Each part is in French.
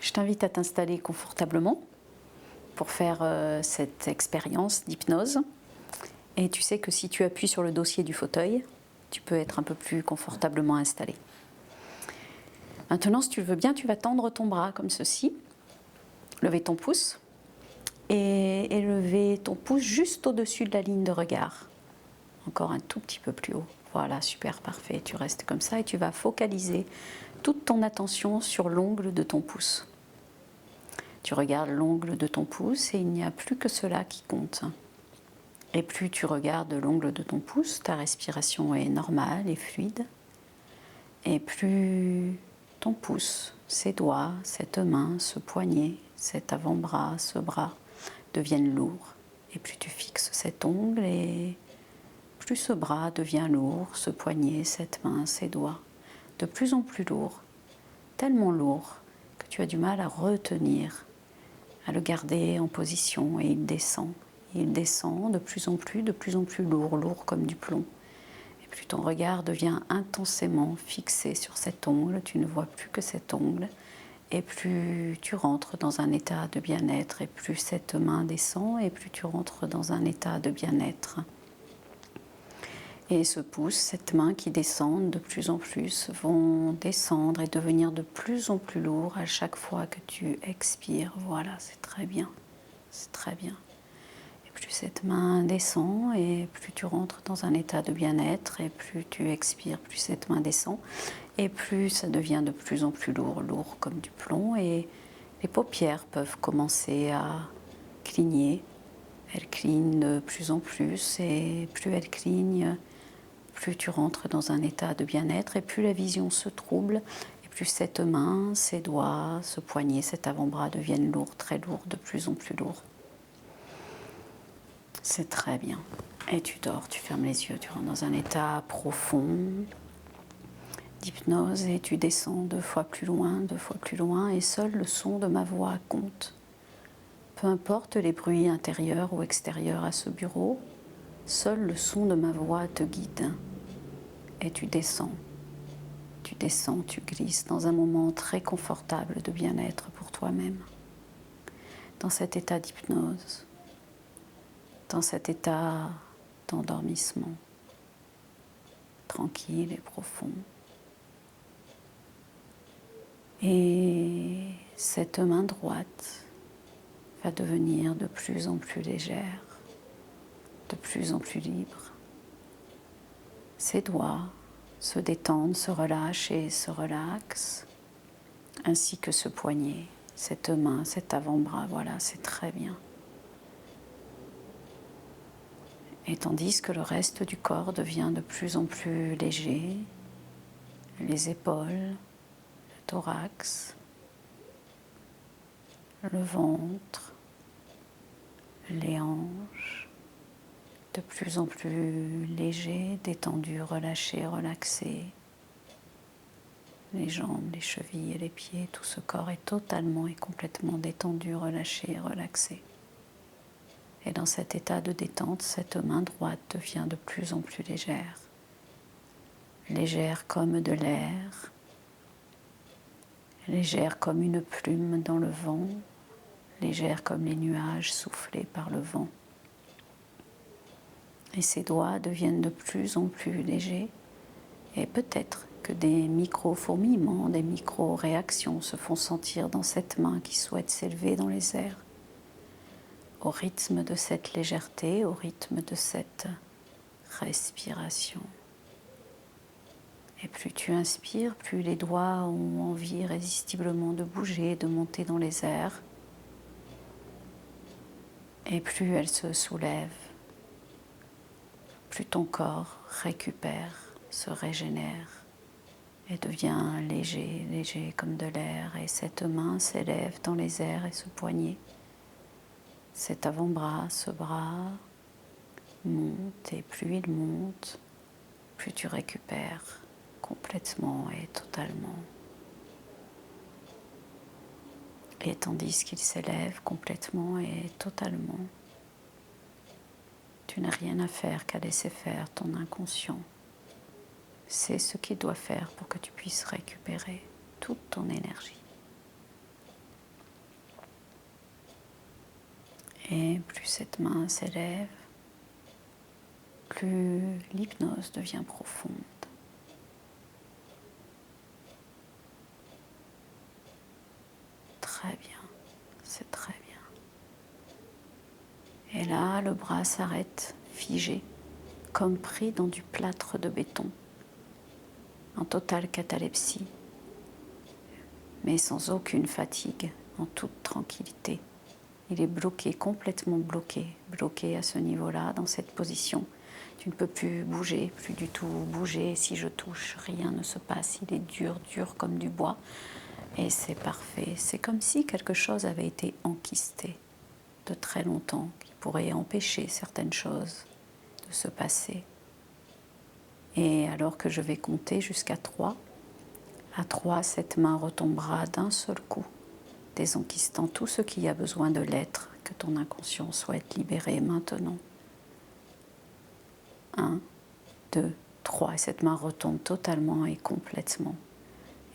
Je t'invite à t'installer confortablement pour faire cette expérience d'hypnose. Et tu sais que si tu appuies sur le dossier du fauteuil, tu peux être un peu plus confortablement installé. Maintenant, si tu le veux bien, tu vas tendre ton bras comme ceci, lever ton pouce et élever ton pouce juste au-dessus de la ligne de regard. Encore un tout petit peu plus haut. Voilà, super, parfait. Tu restes comme ça et tu vas focaliser toute ton attention sur l'ongle de ton pouce. Tu regardes l'ongle de ton pouce et il n'y a plus que cela qui compte. Et plus tu regardes l'ongle de ton pouce, ta respiration est normale et fluide. Et plus ton pouce, ses doigts, cette main, ce poignet, cet avant-bras, ce bras deviennent lourds. Et plus tu fixes cet ongle et plus ce bras devient lourd, ce poignet, cette main, ces doigts, de plus en plus lourd, tellement lourd que tu as du mal à retenir, à le garder en position et il descend. Il descend de plus en plus lourd, lourd comme du plomb. Et plus ton regard devient intensément fixé sur cet ongle, tu ne vois plus que cet ongle, et plus tu rentres dans un état de bien-être, et plus cette main descend, et plus tu rentres dans un état de bien-être. Et ce pouce, cette main qui descend de plus en plus, vont descendre et devenir de plus en plus lourds à chaque fois que tu expires. Voilà, c'est très bien, c'est très bien. Et plus cette main descend et plus tu rentres dans un état de bien-être et plus tu expires, plus cette main descend et plus ça devient de plus en plus lourd, lourd comme du plomb et les paupières peuvent commencer à cligner. Elles clignent de plus en plus et plus elles clignent, plus tu rentres dans un état de bien-être et plus la vision se trouble et plus cette main, ces doigts, ce poignet, cet avant-bras deviennent lourds, très lourds, de plus en plus lourds. C'est très bien. Et tu dors, tu fermes les yeux, tu rentres dans un état profond d'hypnose et tu descends 2 fois plus loin et seul le son de ma voix compte. Peu importe les bruits intérieurs ou extérieurs à ce bureau, seul le son de ma voix te guide. Et tu descends, tu glisses dans un moment très confortable de bien-être pour toi-même. Dans cet état d'hypnose, dans cet état d'endormissement, tranquille et profond. Et cette main droite va devenir de plus en plus légère, de plus en plus libre. Ses doigts se détendent, se relâchent et se relaxent, ainsi que ce poignet, cette main, cet avant-bras, voilà, c'est très bien. Et tandis que le reste du corps devient de plus en plus léger, les épaules, le thorax, le ventre, les hanches, de plus en plus léger, détendu, relâché, relaxé. Les jambes, les chevilles et les pieds, tout ce corps est totalement et complètement détendu, relâché, relaxé. Et dans cet état de détente, cette main droite devient de plus en plus légère. Légère comme de l'air, légère comme une plume dans le vent, légère comme les nuages soufflés par le vent. Et ses doigts deviennent de plus en plus légers et peut-être que des micro-fourmillements, des micro-réactions se font sentir dans cette main qui souhaite s'élever dans les airs. Au rythme de cette légèreté, au rythme de cette respiration. Et plus tu inspires, plus les doigts ont envie irrésistiblement de bouger, de monter dans les airs. Et plus elles se soulèvent, plus ton corps récupère, se régénère et devient léger, léger comme de l'air. Et cette main s'élève dans les airs et ce poignet, cet avant-bras, ce bras monte et plus il monte, plus tu récupères complètement et totalement. Et tandis qu'il s'élève complètement et totalement, tu n'as rien à faire qu'à laisser faire ton inconscient. C'est ce qu'il doit faire pour que tu puisses récupérer toute ton énergie. Et plus cette main s'élève, plus l'hypnose devient profonde. Très bien, c'est très bien. Et là, le bras s'arrête, figé, comme pris dans du plâtre de béton, en totale catalepsie, mais sans aucune fatigue, en toute tranquillité. Il est bloqué, complètement bloqué, bloqué à ce niveau-là, dans cette position. Tu ne peux plus bouger, plus du tout bouger. Si je touche, rien ne se passe. Il est dur, dur comme du bois. Et c'est parfait. C'est comme si quelque chose avait été enquisté de très longtemps, qui pourrait empêcher certaines choses de se passer. Et alors que je vais compter jusqu'à 3, à 3, cette main retombera d'un seul coup, désenquistant tout ce qui a besoin de l'être, que ton inconscient souhaite libérer maintenant. 1, 2, 3. Et cette main retombe totalement et complètement.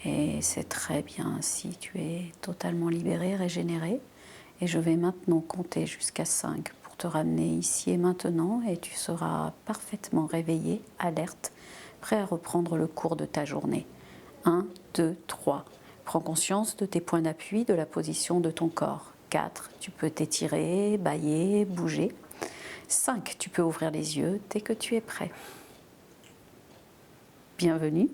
Et c'est très bien ainsi, tu es totalement libéré, régénéré. Et je vais maintenant compter jusqu'à 5 pour te ramener ici et maintenant, et tu seras parfaitement réveillé, alerte, prêt à reprendre le cours de ta journée. 1, 2, 3. Prends conscience de tes points d'appui, de la position de ton corps. 4. Tu peux t'étirer, bâiller, bouger. 5. Tu peux ouvrir les yeux dès que tu es prêt. Bienvenue